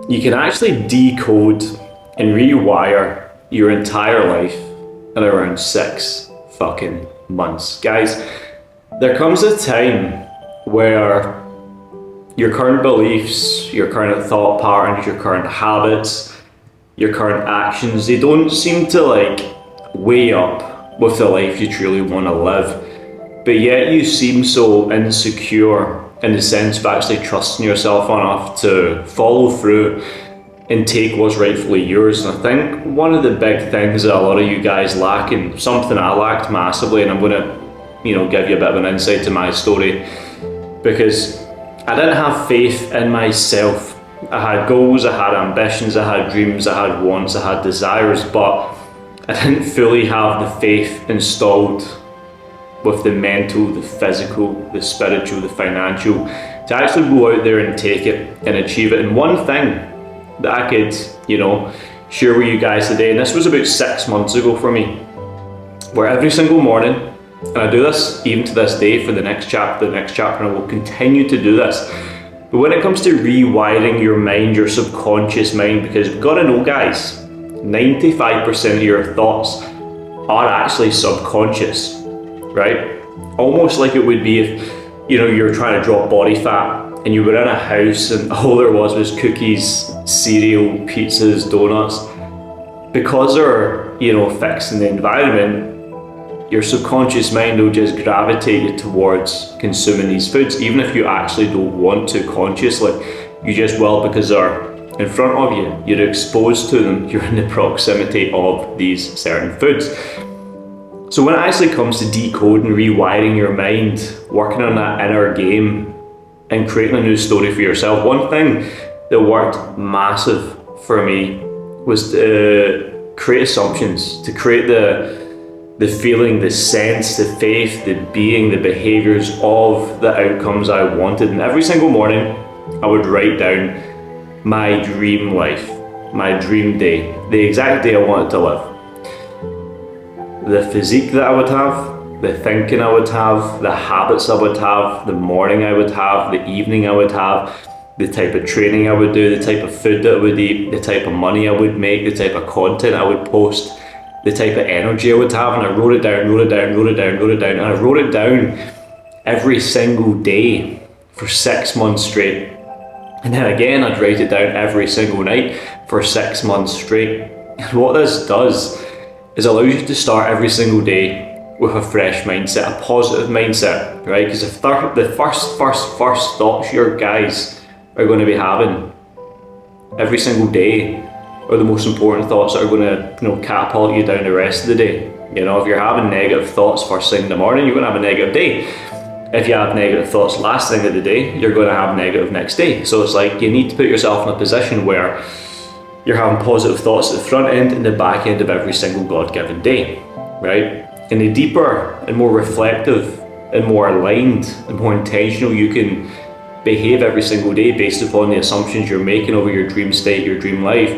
you can actually decode and rewire your entire life in around 6 fucking months. Guys, there comes a time where your current beliefs, your current thought patterns, your current habits, your current actions, they don't seem to like weigh up with the life you truly want to live. But yet you seem so insecure in the sense of actually trusting yourself enough to follow through and take what's rightfully yours. And I think one of the big things that a lot of you guys lack, and something I lacked massively, and I'm gonna, give you a bit of an insight to my story, because I didn't have faith in myself. I had goals, I had ambitions, I had dreams, I had wants, I had desires, but I didn't fully have the faith installed with the mental, the physical, the spiritual, the financial, to actually go out there and take it and achieve it. And one thing that I could, share with you guys today, and this was about 6 months ago for me, where every single morning, and I do this even to this day for the next chapter, and I will continue to do this. But when it comes to rewiring your mind, your subconscious mind, because you've got to know, guys, 95% of your thoughts are actually subconscious, right? Almost like it would be if, you're trying to drop body fat and you were in a house and all there was cookies, cereal, pizzas, donuts. Because they're, fixing the environment, your subconscious mind will just gravitate you towards consuming these foods, even if you actually don't want to consciously. You just will, because they're in front of you, you're exposed to them, you're in the proximity of these certain foods. So when it actually comes to decoding, rewiring your mind, working on that inner game and creating a new story for yourself, one thing that worked massive for me was to create assumptions, to create the feeling, the sense, the faith, the being, the behaviors of the outcomes I wanted. And every single morning, I would write down my dream life, my dream day, the exact day I wanted to live. The physique that I would have, the thinking I would have, the habits I would have, the morning I would have, the evening I would have, the type of training I would do, the type of food that I would eat, the type of money I would make, the type of content I would post, the type of energy I would have. And I wrote it down, and I wrote it down every single day for 6 months straight. And then again, I'd write it down every single night for 6 months straight. And what this does is allows you to start every single day with a fresh mindset, a positive mindset, right? Because the first thoughts your guys are going to be having every single day are the most important thoughts that are going to, catapult you down the rest of the day. If you're having negative thoughts first thing in the morning, you're going to have a negative day. If you have negative thoughts last thing of the day, you're going to have negative next day. So it's like you need to put yourself in a position where you're having positive thoughts at the front end and the back end of every single God-given day, right? And the deeper and more reflective and more aligned and more intentional you can behave every single day based upon the assumptions you're making over your dream state, your dream life,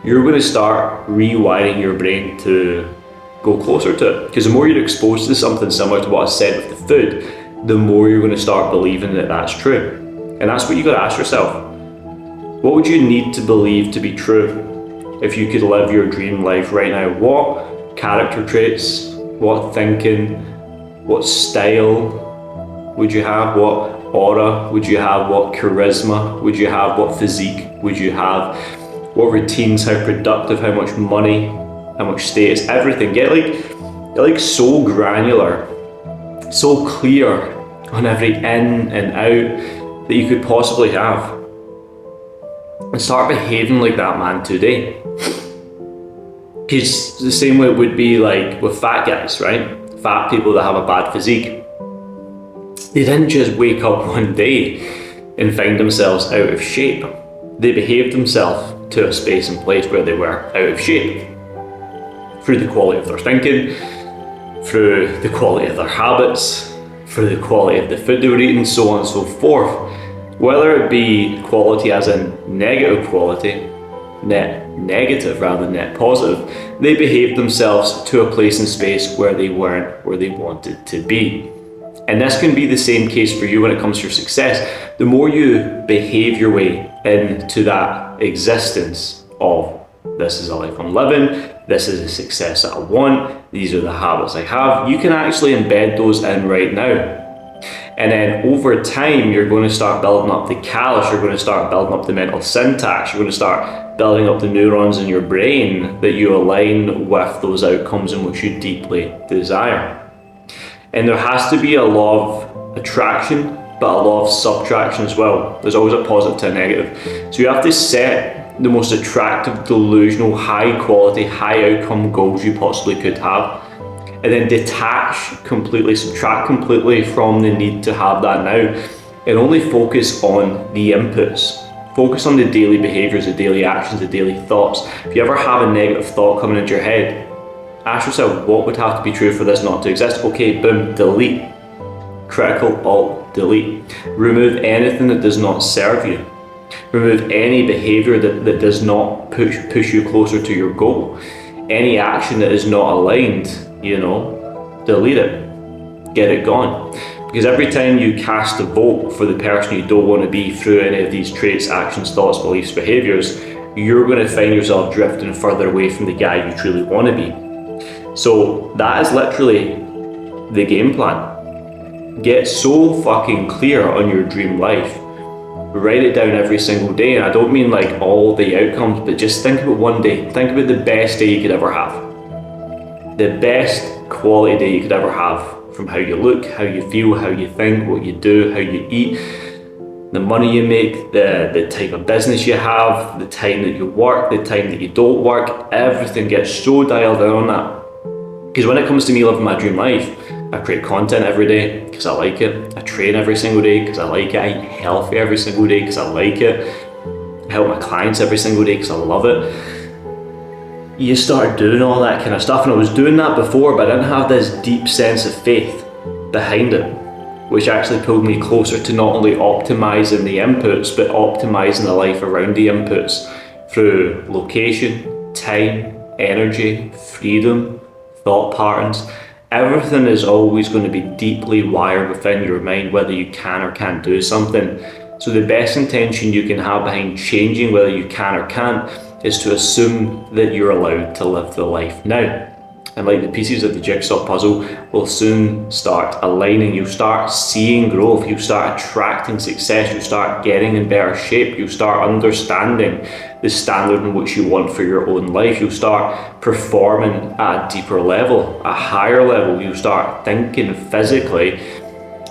you're going to start rewiring your brain to go closer to it. Because the more you're exposed to something similar to what I said with the food, the more you're going to start believing that that's true. And that's what you got to ask yourself. What would you need to believe to be true if you could live your dream life right now? What character traits, what thinking, what style would you have? What aura would you have? What charisma would you have? What physique would you have? What routines, how productive, how much money, how much status, everything. Get like so granular, so clear on every in and out that you could possibly have. And start behaving like that, man, today. Because the same way it would be like with fat guys, right? Fat people that have a bad physique. They didn't just wake up one day and find themselves out of shape. They behaved themselves to a space and place where they were out of shape. Through the quality of their thinking, through the quality of their habits, through the quality of the food they were eating, so on and so forth. Whether it be quality as in negative quality, net negative rather than net positive, they behaved themselves to a place and space where they weren't where they wanted to be. And this can be the same case for you when it comes to your success. The more you behave your way into that existence of, this is a life I'm living, this is a success that I want, these are the habits I have, you can actually embed those in right now. And then over time, you're going to start building up the callus, you're going to start building up the mental syntax, you're going to start building up the neurons in your brain that you align with those outcomes in which you deeply desire. And there has to be a law of attraction, but a law of subtraction as well. There's always a positive to a negative. So you have to set the most attractive, delusional, high quality, high outcome goals you possibly could have, and then detach completely, subtract completely from the need to have that now, and only focus on the inputs. Focus on the daily behaviors, the daily actions, the daily thoughts. If you ever have a negative thought coming into your head, ask yourself, what would have to be true for this not to exist? Okay, boom, delete. Critical, alt, delete. Remove anything that does not serve you. Remove any behavior that does not push you closer to your goal. Any action that is not aligned, delete it. Get it gone. Because every time you cast a vote for the person you don't want to be through any of these traits, actions, thoughts, beliefs, behaviors, you're going to find yourself drifting further away from the guy you truly want to be. So that is literally the game plan. Get so fucking clear on your dream life. Write it down every single day. And I don't mean like all the outcomes, but just think about one day. Think about the best day you could ever have. The best quality day you could ever have. From how you look, how you feel, how you think, what you do, how you eat, the money you make, the type of business you have, the time that you work, the time that you don't work, everything gets so dialed in on that. Because when it comes to me living my dream life, I create content every day because I like it. I train every single day because I like it. I eat healthy every single day because I like it. I help my clients every single day because I love it. You start doing all that kind of stuff, and I was doing that before, but I didn't have this deep sense of faith behind it, which actually pulled me closer to not only optimizing the inputs, but optimizing the life around the inputs through location, time, energy, freedom, thought patterns. Everything is always going to be deeply wired within your mind, whether you can or can't do something. So the best intention you can have behind changing whether you can or can't is to assume that you're allowed to live the life now. And like the pieces of the jigsaw puzzle will soon start aligning. You start seeing growth, you start attracting success, you start getting in better shape, you start understanding the standard in which you want for your own life, you start performing at a deeper level, a higher level, you start thinking physically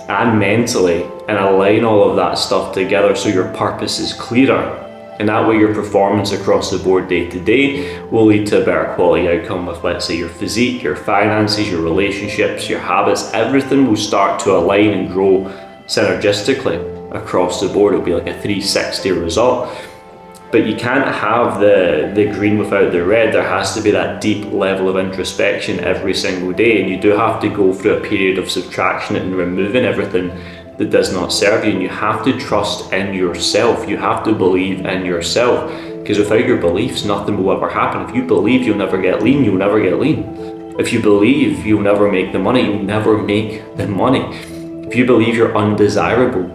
and mentally and align all of that stuff together so your purpose is clearer. And that way your performance across the board day to day will lead to a better quality outcome with, let's say, your physique, your finances, your relationships, your habits. Everything will start to align and grow synergistically across the board. It'll be like a 360 result. But you can't have the green without the red. There has to be that deep level of introspection every single day. And you do have to go through a period of subtraction and removing everything that does not serve you, and you have to trust in yourself. You have to believe in yourself, because without your beliefs, nothing will ever happen. If you believe you'll never get lean, you'll never get lean. If you believe you'll never make the money, you'll never make the money. If you believe you're undesirable,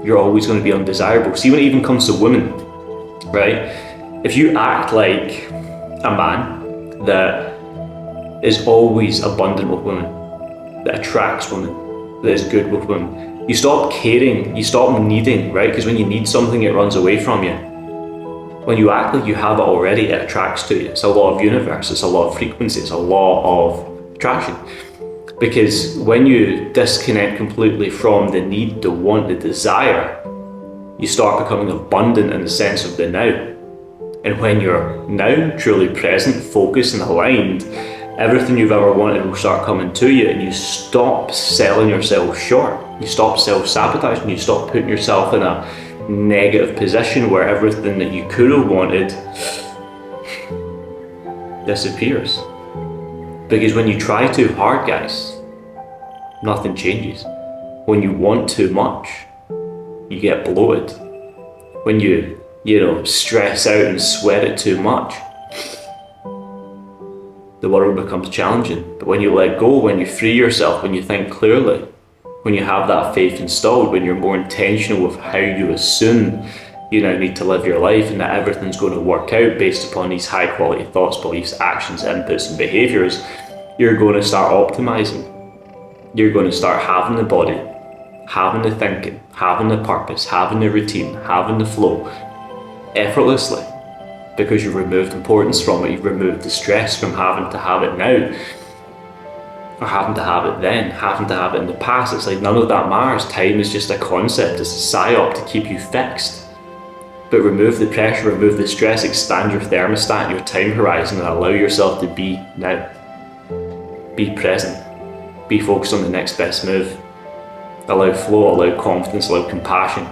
you're always going to be undesirable. See, when it even comes to women, right? If you act like a man that is always abundant with women, that attracts women, that is good with women, you stop caring, you stop needing, right? Because when you need something, it runs away from you. When you act like you have it already, it attracts to you. It's a law of universe, it's a law of frequency, it's a law of attraction. Because when you disconnect completely from the need, the want, the desire, you start becoming abundant in the sense of the now. And when you're now truly present, focused and aligned, everything you've ever wanted will start coming to you, and you stop selling yourself short. You stop self-sabotaging, you stop putting yourself in a negative position where everything that you could have wanted disappears. Because when you try too hard, guys, nothing changes. When you want too much, you get bloated. When you stress out and sweat it too much, the world becomes challenging. But when you let go, when you free yourself, when you think clearly, when you have that faith installed, when you're more intentional with how you assume you now need to live your life and that everything's going to work out based upon these high quality thoughts, beliefs, actions, inputs and behaviours, you're going to start optimizing. You're going to start having the body, having the thinking, having the purpose, having the routine, having the flow effortlessly, because you've removed importance from it. You've removed the stress from having to have it now, or having to have it then, having to have it in the past. It's like none of that matters. Time is just a concept, it's a psyop to keep you fixed. But remove the pressure, remove the stress, expand your thermostat, your time horizon, and allow yourself to be now. Be present. Be focused on the next best move. Allow flow, allow confidence, allow compassion,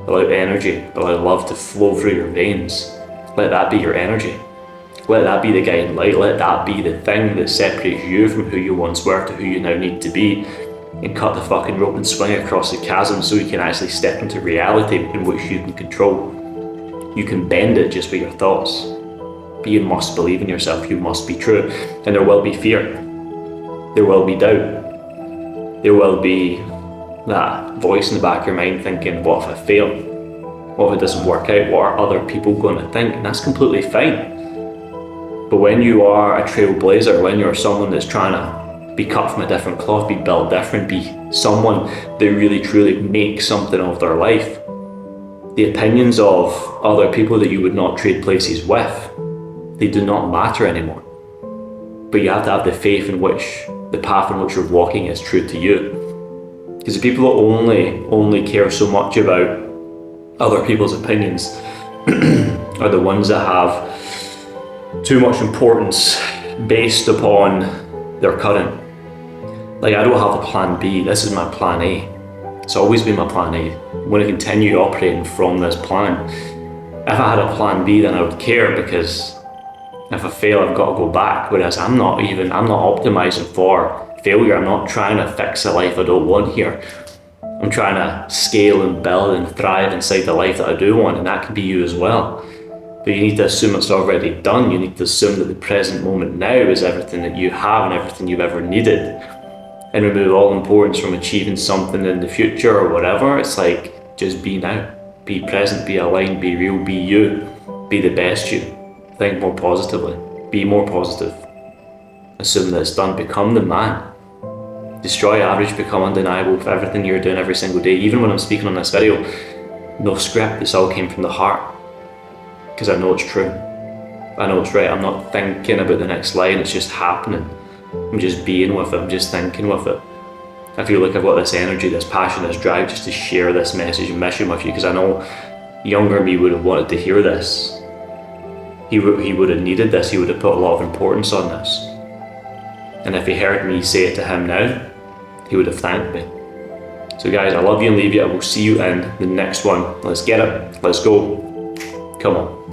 allow energy, allow love to flow through your veins. Let that be your energy. Let that be the guiding light. Let that be the thing that separates you from who you once were to who you now need to be. And cut the fucking rope and swing across the chasm so you can actually step into reality in which you can control. You can bend it just with your thoughts. But you must believe in yourself. You must be true. And there will be fear. There will be doubt. There will be that voice in the back of your mind thinking, what if I fail? What if it doesn't work out? What are other people going to think? And that's completely fine. But when you are a trailblazer, when you're someone that's trying to be cut from a different cloth, be built different, be someone that really truly makes something of their life, the opinions of other people that you would not trade places with, they do not matter anymore. But you have to have the faith in which the path in which you're walking is true to you. Because the people that only care so much about other people's opinions are the ones that have too much importance based upon their current. Like, I don't have a plan B, this is my plan A. It's always been my plan A. I'm going to continue operating from this plan. If I had a plan B, then I would care, because if I fail, I've got to go back. Whereas I'm not optimizing for failure. I'm not trying to fix a life I don't want here. I'm trying to scale and build and thrive inside the life that I do want, and that can be you as well. But you need to assume it's already done. You need to assume that the present moment now is everything that you have and everything you've ever needed, and remove all importance from achieving something in the future or whatever. It's like, just be now. Be present, be aligned, be real, be you. Be the best you. Think more positively. Be more positive. Assume that it's done. Become the man. Destroy average, become undeniable with everything you're doing every single day. Even when I'm speaking on this video, no script, this all came from the heart. Because I know it's true. I know it's right. I'm not thinking about the next line, it's just happening. I'm just being with it, I'm just thinking with it. I feel like I've got this energy, this passion, this drive just to share this message and mission with you, because I know younger me would have wanted to hear this. He would have needed this, he would have put a lot of importance on this. And if he heard me say it to him now, he would have thanked me. So guys, I love you and leave you. I will see you in the next one. Let's get it. Let's go. Come on.